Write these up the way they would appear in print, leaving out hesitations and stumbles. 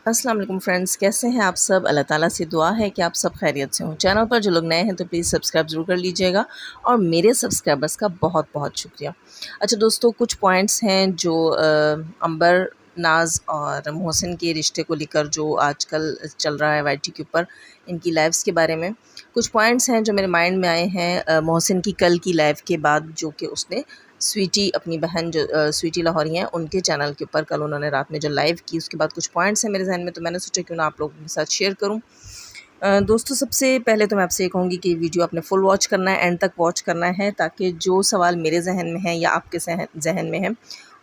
अस्सलाम वालेकुम फ्रेंड्स, कैसे हैं आप सब। अल्लाह ताला से दुआ है कि आप सब खैरियत से हों। चैनल पर जो लोग नए हैं तो प्लीज़ सब्सक्राइब ज़रूर कर लीजिएगा और मेरे सब्सक्राइबर्स का बहुत बहुत शुक्रिया। अच्छा दोस्तों, कुछ पॉइंट्स हैं जो अंबर, नाज और मोहसिन के रिश्ते को लेकर जो आजकल चल रहा है वाईटी के ऊपर, इनकी लाइव्स के बारे में कुछ पॉइंट्स हैं जो मेरे माइंड में आए हैं मोहसिन की कल की लाइव के बाद, जो कि उसने स्वीटी, अपनी बहन जो स्वीटी लाहौरी हैं, उनके चैनल के ऊपर कल उन्होंने रात में जो लाइव की, उसके बाद कुछ पॉइंट्स हैं मेरे जहन में, तो मैंने सोचा क्यों ना आप लोगों के साथ शेयर करूं। दोस्तों, सबसे पहले तो मैं आपसे ये कहूँगी कि वीडियो आपने फुल वॉच करना है, एंड तक वॉच करना है, ताकि जो सवाल मेरे जहन में है या आपके जहन में है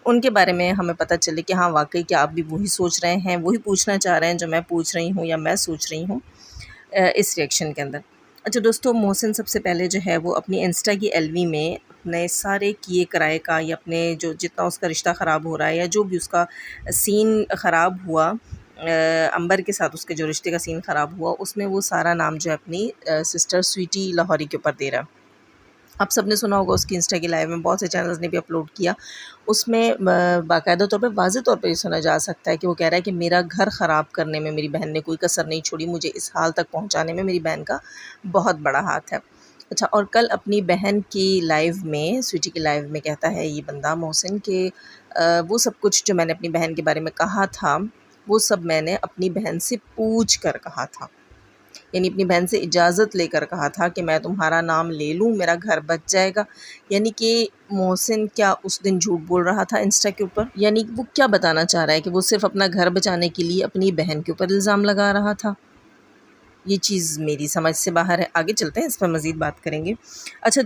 उनके बारे में हमें पता चले कि हाँ वाकई क्या आप भी वही सोच रहे हैं, वही पूछना चाह रहे हैं जो मैं पूछ रही हूँ या मैं सोच रही हूँ इस रिएक्शन के अंदर। अच्छा दोस्तों, मोहसिन सबसे पहले जो है वो अपनी इंस्टा की एलवी में अपने सारे किए कराए का, या अपने जो जितना उसका रिश्ता ख़राब हो रहा है या जो भी उसका सीन ख़राब हुआ अंबर के साथ, उसके जो रिश्ते का सीन ख़राब हुआ, उसमें वो सारा नाम जो है अपनी सिस्टर स्वीटी लाहौरी के ऊपर दे रहा है। आप सबने सुना होगा उसकी इंस्टा की लाइव में, बहुत से चैनल्स ने भी अपलोड किया। उसमें बाकायदा तौर पे, वाज़ेह तौर पे ये सुना जा सकता है कि वो कह रहा है कि मेरा घर ख़राब करने में मेरी बहन ने कोई कसर नहीं छोड़ी, मुझे इस हाल तक पहुंचाने में मेरी बहन का बहुत बड़ा हाथ है। अच्छा, और कल अपनी बहन की लाइव में, स्वीटी की लाइव में, कहता है ये बंदा मोहसिन के वो सब कुछ जो मैंने अपनी बहन के बारे में कहा था, वो सब मैंने अपनी बहन से पूछ कर कहा था, यानी अपनी बहन से इजाज़त लेकर कहा था कि मैं तुम्हारा नाम ले लूँ, मेरा घर बच जाएगा। यानी कि मोहसिन क्या उस दिन झूठ बोल रहा था इंस्टा के ऊपर? यानी वो क्या बताना चाह रहा है कि वो सिर्फ़ अपना घर बचाने के लिए अपनी बहन के ऊपर इल्ज़ाम लगा रहा था? ये चीज़ मेरी समझ से बाहर है। आगे चलते हैं, इस पर मज़ीद बात करेंगे। अच्छा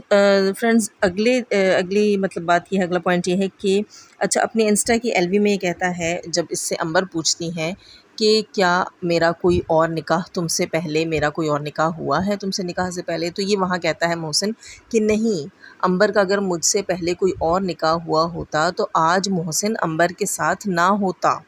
फ्रेंड्स, अगली मतलब बात ये है, अगला पॉइंट ये है कि अच्छा, अपने इंस्टा की एलवी में ये कहता है, जब इससे अंबर पूछती हैं कि क्या मेरा कोई और निकाह तुमसे पहले, मेरा कोई और निकाह हुआ है तुमसे निकाह से पहले, तो ये वहाँ कहता है मोहसिन कि नहीं, अंबर का अगर मुझसे पहले कोई और निकाह हुआ होता तो आज मोहसिन अंबर के साथ ना होता।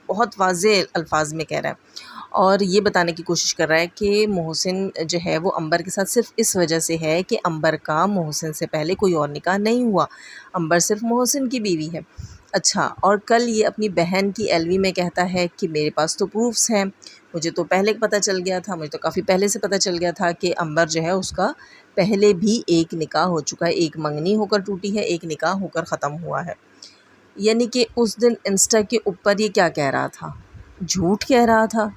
बहुत वाज़ेह अल्फाज में कह रहा है और ये बताने की कोशिश कर रहा है कि मोहसिन जो है वो अंबर के साथ सिर्फ़ इस वजह से है कि अंबर का मोहसिन से पहले कोई और निकाह नहीं हुआ, अंबर सिर्फ़ मोहसिन की बीवी है। अच्छा, और कल ये अपनी बहन की एलवी में कहता है कि मेरे पास तो प्रूफ्स हैं, मुझे तो पहले पता चल गया था, मुझे तो काफ़ी पहले से पता चल गया था कि अंबर जो है उसका पहले भी एक निकाह हो चुका है, एक मंगनी होकर टूटी है, एक निकाह होकर ख़त्म हुआ है। यानी कि उस दिन इंस्टा के ऊपर ये क्या कह रहा था? झूठ कह रहा था,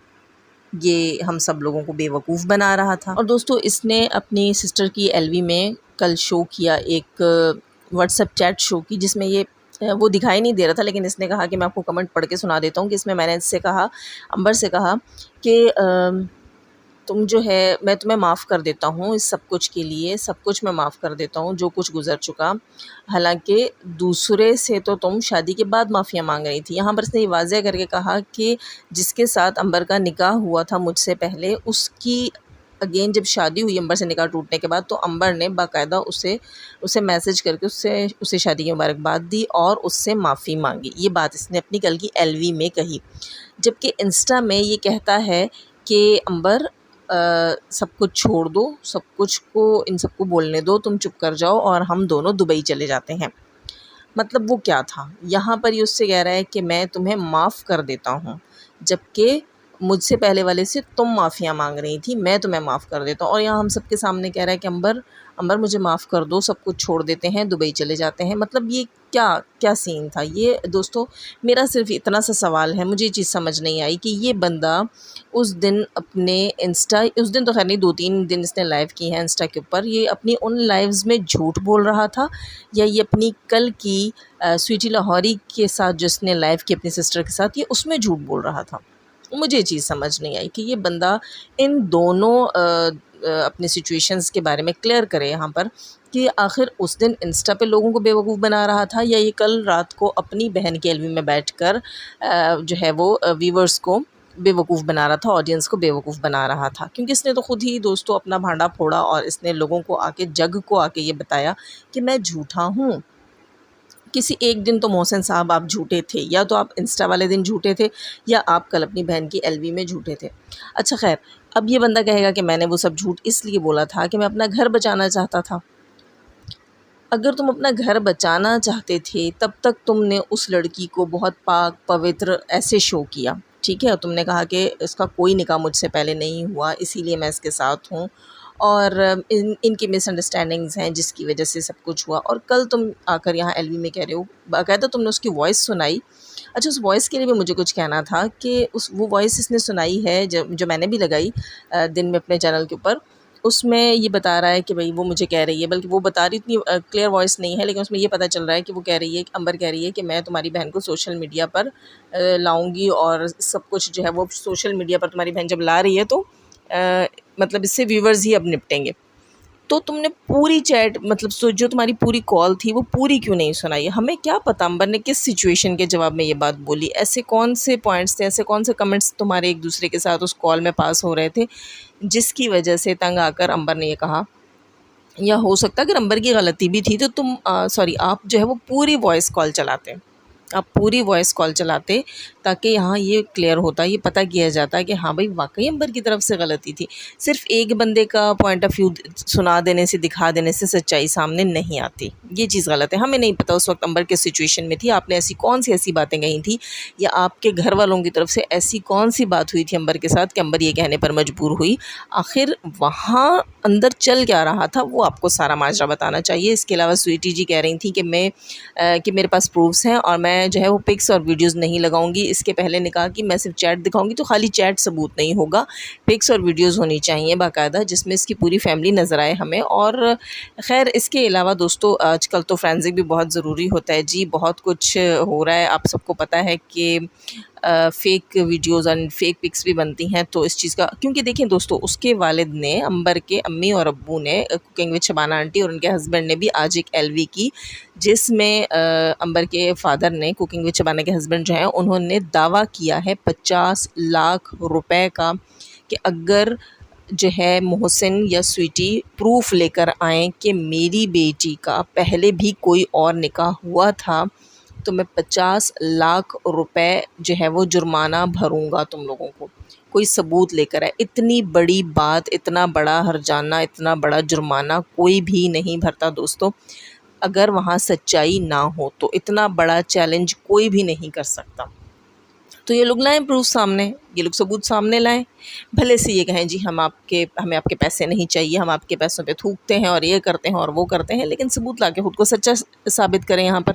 ये हम सब लोगों को बेवकूफ़ बना रहा था। और दोस्तों, इसने अपनी सिस्टर की एलवी में कल शो किया, एक व्हाट्सएप चैट शो की, जिसमें ये वो दिखाई नहीं दे रहा था, लेकिन इसने कहा कि मैं आपको कमेंट पढ़ के सुना देता हूँ कि इसमें मैंने इससे कहा, अंबर से कहा कि तुम जो है, मैं तुम्हें माफ़ कर देता हूँ इस सब कुछ के लिए, सब कुछ मैं माफ़ कर देता हूँ जो कुछ गुज़र चुका। हालाँकि दूसरे से तो तुम शादी के बाद माफ़िया माँग रही थी। यहाँ पर इसने ये वाज़ेह करके कहा कि जिसके साथ अंबर का निकाह हुआ था मुझसे पहले, उसकी अगेन जब शादी हुई अंबर से निकाह टूटने के बाद, तो अंबर ने बाकायदा उसे मैसेज करके उसे शादी की मुबारकबाद दी और उससे माफ़ी मांगी। ये बात इसने अपनी कल की एलवी में कही, जबकि इंस्टा में ये कहता है कि अंबर सब कुछ छोड़ दो, सब कुछ को इन सबको बोलने दो, तुम चुप कर जाओ और हम दोनों दुबई चले जाते हैं। मतलब वो क्या था, यहाँ पर ये उससे कह रहा है कि मैं तुम्हें माफ़ कर देता हूँ, जबकि मुझसे पहले वाले से तुम माफ़ियाँ मांग रही थी, मैं तुम्हें माफ़ कर देता हूँ। और यहाँ हम सबके सामने कह रहा है कि अंबर, अंबर मुझे माफ़ कर दो, सब कुछ छोड़ देते हैं, दुबई चले जाते हैं। मतलब ये क्या क्या सीन था ये दोस्तों? मेरा सिर्फ इतना सा सवाल है, मुझे ये चीज़ समझ नहीं आई कि ये बंदा उस दिन अपने इंस्टा, उस दिन तो खैर नहीं, 2-3 दिन इसने लाइव की है इंस्टा के ऊपर, ये अपनी उन लाइव्स में झूठ बोल रहा था, या ये अपनी कल की स्वीटी लाहौरी के साथ जो इसने लाइव की अपनी सिस्टर के साथ, ये उसमें झूठ बोल रहा था? मुझे ये चीज़ समझ नहीं आई कि ये बंदा इन दोनों अपने सिचुएशंस के बारे में क्लियर करे यहाँ पर, कि आखिर उस दिन इंस्टा पे लोगों को बेवकूफ़ बना रहा था, या ये कल रात को अपनी बहन की एलवी में बैठकर जो है वो व्यूवर्स को बेवकूफ़ बना रहा था, ऑडियंस को बेवकूफ़ बना रहा था। क्योंकि इसने तो खुद ही दोस्तों अपना भांडा फोड़ा और इसने लोगों को आके, जग को आके ये बताया कि मैं झूठा हूँ। किसी एक दिन तो मोहसिन साहब आप झूठे थे, या तो आप इंस्टा वाले दिन झूठे थे, या आप कल अपनी बहन की एलवी में झूठे थे। अच्छा खैर, अब ये बंदा कहेगा कि मैंने वो सब झूठ इसलिए बोला था कि मैं अपना घर बचाना चाहता था। अगर तुम अपना घर बचाना चाहते थे, तब तक तुमने उस लड़की को बहुत पाक पवित्र ऐसे शो किया, ठीक है, और तुमने कहा कि इसका कोई निकाह मुझसे पहले नहीं हुआ, इसीलिए मैं इसके साथ हूँ, और इनकी मिसअंडरस्टैंडिंग्स हैं जिसकी वजह से सब कुछ हुआ। और कल तुम आकर यहाँ एलवी में कह रहे हो, बाकायदा तुमने उसकी वॉइस सुनाई। अच्छा, उस वॉइस के लिए भी मुझे कुछ कहना था कि वो वॉइस इसने सुनाई है जो मैंने भी लगाई दिन में अपने चैनल के ऊपर। उसमें ये बता रहा है कि भाई वो मुझे कह रही है, बल्कि वो बता रही इतनी क्लियर वॉइस नहीं है, लेकिन उसमें ये पता चल रहा है कि वो कह रही है, अंबर कह रही है कि मैं तुम्हारी बहन को सोशल मीडिया पर लाऊंगी, और सब कुछ जो है वो सोशल मीडिया पर तुम्हारी बहन जब ला रही है तो मतलब इससे व्यूवर्स ही अब निपटेंगे। तो तुमने पूरी चैट, मतलब जो तुम्हारी पूरी कॉल थी वो पूरी क्यों नहीं सुनाई? हमें क्या पता अंबर ने किस सिचुएशन के जवाब में ये बात बोली, ऐसे कौन से पॉइंट्स थे, ऐसे कौन से कमेंट्स तुम्हारे एक दूसरे के साथ उस कॉल में पास हो रहे थे जिसकी वजह से तंग आकर अंबर ने ये कहा। या हो सकता है अगर अंबर की गलती भी थी तो तुम सॉरी आप जो है वो पूरी वॉइस कॉल चलाते, आप पूरी वॉइस कॉल चलाते, ताकि यहाँ ये क्लियर होता, ये पता किया जाता कि हाँ भाई वाकई अंबर की तरफ से गलती थी। सिर्फ एक बंदे का पॉइंट ऑफ व्यू सुना देने से, दिखा देने से सच्चाई सामने नहीं आती, ये चीज़ गलत है। हमें नहीं पता उस वक्त अंबर किस सिचुएशन में थी, आपने ऐसी कौन सी ऐसी बातें कही थी, या आपके घर वालों की तरफ से ऐसी कौन सी बात हुई थी अंबर के साथ कि अंबर ये कहने पर मजबूर हुई। आखिर वहाँ अंदर चल क्या रहा था वो आपको सारा माजरा बताना चाहिए। इसके अलावा स्वीटी जी कह रही थी कि कि मेरे पास प्रूफ्स हैं और मैं जो है वो पिक्स और वीडियोस नहीं लगाऊंगी। इसके पहले ने कहा कि मैं सिर्फ चैट दिखाऊंगी, तो खाली चैट सबूत नहीं होगा, पिक्स और वीडियोस होनी चाहिए बाकायदा, जिसमें इसकी पूरी फैमिली नज़र आए हमें। और ख़ैर इसके अलावा दोस्तों आजकल तो फ्रेंजिक भी बहुत ज़रूरी होता है जी, बहुत कुछ हो रहा है, आप सबको पता है कि फ़ेक वीडियोज़ और फेक पिक्स भी बनती हैं। तो इस चीज़ का, क्योंकि देखिए दोस्तों उसके वालिद ने, अंबर के अम्मी और अब्बू ने, कुकिंग विद शबाना आंटी और उनके हस्बैंड ने भी आज एक एलवी की, जिसमें अंबर के फ़ादर ने, कुकिंग विद शबाना के हस्बैंड जो हैं, उन्होंने दावा किया है 50 लाख रुपए का कि अगर जो है मोहसिन या स्वीटी प्रूफ लेकर आएँ कि मेरी बेटी का पहले भी कोई और निकाह हुआ था, तो मैं 50 लाख रुपए जो है वो जुर्माना भरूंगा तुम लोगों को। कोई सबूत लेकर आए। इतनी बड़ी बात, इतना बड़ा हर्जाना, इतना बड़ा जुर्माना कोई भी नहीं भरता दोस्तों, अगर वहाँ सच्चाई ना हो तो। इतना बड़ा चैलेंज कोई भी नहीं कर सकता। तो ये लोग लाएं प्रूफ सामने, ये लोग सबूत सामने लाएं। भले से ये कहें जी हमें आपके पैसे नहीं चाहिए, हम आपके पैसों पे थूकते हैं और ये करते हैं और वो करते हैं, लेकिन सबूत लाके खुद को सच्चा साबित करें यहाँ पर।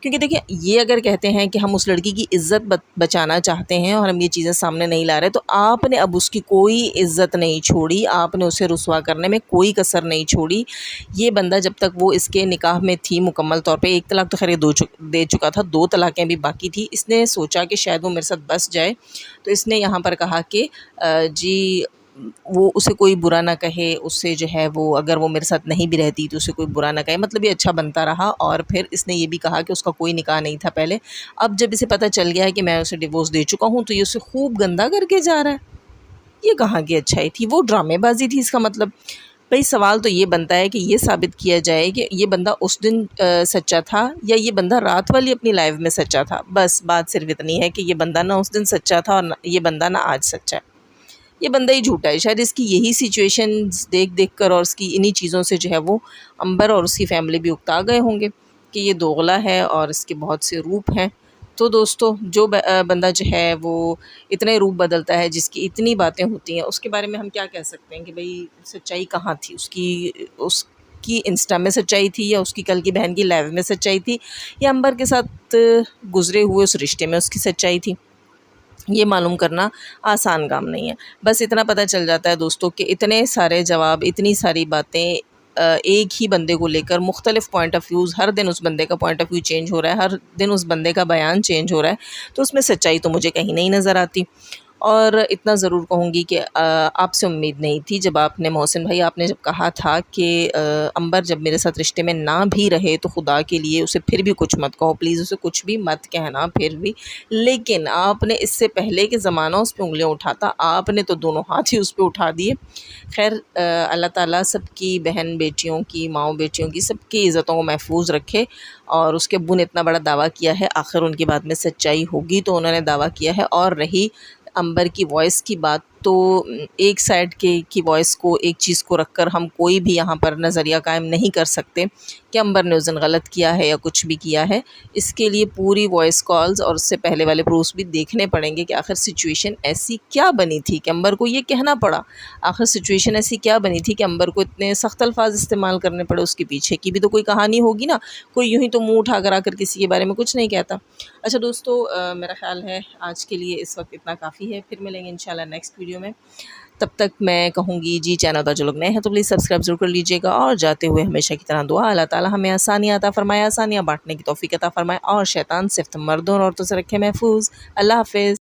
क्योंकि देखिए ये अगर कहते हैं कि हम उस लड़की की इज़्ज़त बचाना चाहते हैं और हम ये चीज़ें सामने नहीं ला रहे, तो आपने अब उसकी कोई इज़्ज़त नहीं छोड़ी, आपने उसे रुसवा करने में कोई कसर नहीं छोड़ी। ये बंदा जब तक वो इसके निकाह में थी मुकम्मल तौर पे, एक तलाक तो खैर दे चुका था, 2 तलाक़ें भी बाकी थी। इसने सोचा कि शायद वो मेरे साथ बस जाए, तो इसने यहाँ पर कहा कि जी वो उसे कोई बुरा ना कहे, उससे जो है वो अगर वो मेरे साथ नहीं भी रहती तो उसे कोई बुरा ना कहे, मतलब ये अच्छा बनता रहा। और फिर इसने ये भी कहा कि उसका कोई निकाह नहीं था पहले। अब जब इसे पता चल गया है कि मैं उसे डिवोर्स दे चुका हूँ, तो ये उसे खूब गंदा करके जा रहा है। ये कहाँ की अच्छाई थी, वो ड्रामेबाजी थी इसका मतलब। भाई सवाल तो ये बनता है कि ये साबित किया जाए कि ये बंदा उस दिन सच्चा था या ये बंदा रात वाली अपनी लाइफ में सच्चा था। बस बात सिर्फ इतनी है कि ये बंदा ना उस दिन सच्चा था और ये बंदा ना आज सच्चा है। ये बंदा ही झूठा है। शायद इसकी यही सिचुएशंस देख कर और उसकी इन्हीं चीज़ों से जो है वो अंबर और उसकी फैमिली भी उकता गए होंगे कि ये दोगला है और इसके बहुत से रूप हैं। तो दोस्तों जो बंदा जो है वो इतने रूप बदलता है, जिसकी इतनी बातें होती हैं, उसके बारे में हम क्या कह सकते हैं कि भाई सच्चाई कहाँ थी उसकी इंस्टा में सच्चाई थी, या उसकी कल की बहन की लाइव में सच्चाई थी, या अंबर के साथ गुजरे हुए उस रिश्ते में उसकी सच्चाई थी। ये मालूम करना आसान काम नहीं है। बस इतना पता चल जाता है दोस्तों कि इतने सारे जवाब, इतनी सारी बातें एक ही बंदे को लेकर, मुख्तलिफ़ पॉइंट ऑफ व्यूज़, हर दिन उस बंदे का पॉइंट ऑफ व्यू चेंज हो रहा है, हर दिन उस बंदे का बयान चेंज हो रहा है, तो उसमें सच्चाई तो मुझे कहीं नहीं नज़र आती। और इतना ज़रूर कहूँगी कि आपसे उम्मीद नहीं थी, जब आपने मोहसिन भाई आपने जब कहा था कि अंबर जब मेरे साथ रिश्ते में ना भी रहे तो खुदा के लिए उसे फिर भी कुछ मत कहो, प्लीज़ उसे कुछ भी मत कहना फिर भी। लेकिन आपने इससे पहले के ज़माना उस पर उंगलियाँ उठाता, आपने तो दोनों हाथ ही उस पर उठा दिए। खैर अल्लाह ताला सबकी बहन बेटियों की, माँओं बेटियों की, सबकी इज़्ज़तों को महफूज रखे। और उसके अब्बू ने इतना बड़ा दावा किया है, आखिर उनकी बात में सच्चाई होगी, तो उन्होंने दावा किया है। और रही अंबर की वॉइस की बात, तो एक साइड के की वॉइस को, एक चीज़ को रख कर हम कोई भी यहाँ पर नज़रिया कायम नहीं कर सकते कि अंबर ने उस दिन गलत किया है या कुछ भी किया है। इसके लिए पूरी वॉइस कॉल्स और उससे पहले वाले प्रूफ्स भी देखने पड़ेंगे कि आखिर सिचुएशन ऐसी क्या बनी थी कि अंबर को ये कहना पड़ा। आखिर सिचुएशन ऐसी क्या बनी थी कि अंबर को इतने सख्त अल्फाज इस्तेमाल करने पड़े। उसके पीछे की भी तो कोई कहानी होगी ना, कोई यूँ ही तो मुँह उठा कर आकर किसी के बारे में कुछ नहीं कहता। अच्छा दोस्तों, मेरा ख़्याल है आज के लिए इस वक्त इतना काफ़ी है। फिर मिलेंगे इंशाल्लाह नेक्स्ट वीडियो में। तब तक मैं कहूँगी जी, चैनल पर जो लोग नए हैं तो प्लीज़ सब्सक्राइब ज़रूर कर लीजिएगा, और जाते हुए हमेशा की तरह दुआ, अल्लाह ताला हमें आसानियाँ अता फ़रमाए, आसानियाँ बाँटने की तौफ़ीक अता फ़रमाए, और शैतान सिफ़्त मर्दों और औरतों से रखे महफूज़। अल्लाह हाफ़िज़।